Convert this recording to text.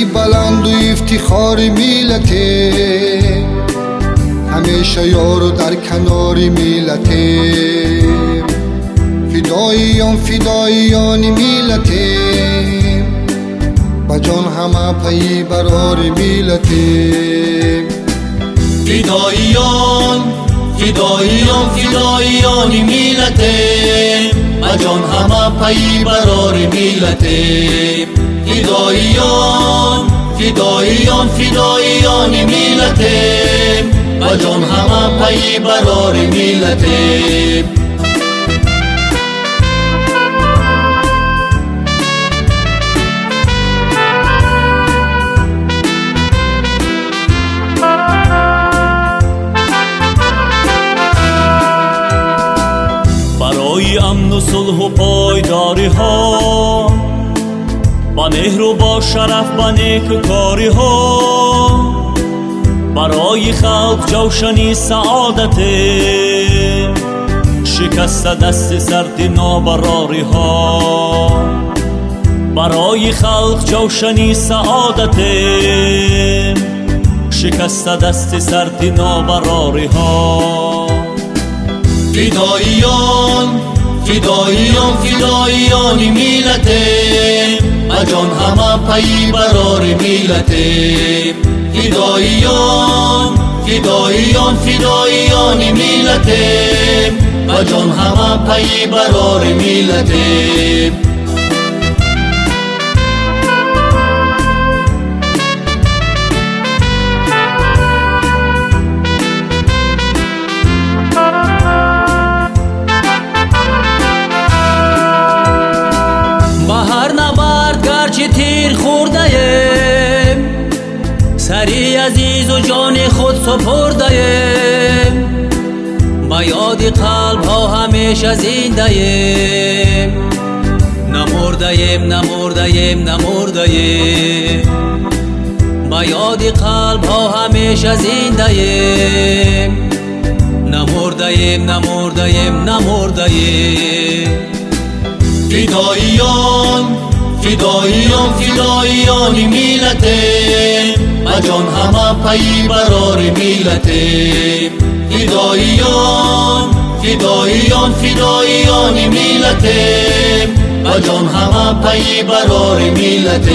پی بلند و افتخار ملت، همیشه یار در کنار ملت. فداییان ملت، بجان همه پی برار ملت. فداییان ملت، بجان همه پی برار ملت. فداییان ملت، بجان همه پی برار ملت. برای امن و صلح و پایداری ها، با مهر و با شرف با نیکوکاری ها، برای خلق جوشنی سعادت، شکست دست سرد نابراری ها. برای خلق جوشنی سعادت، شکست دست سرد نابراری ها. فداییان ملت، بجان همه پی برار ملت. فداییان ملت، بجان همه پی برار ملت. تیر خورده ایم، سری عزیز و جان خود سپرده ایم، با یاد قلب ها همیشه زنده ایم. نمرده ایم، با یاد قلب ها همیشه زنده ایم. نمرده ایم. فداییان ملت، بجان همه پی برار ملت. فداییان ملت، بجان همه پی برار ملت.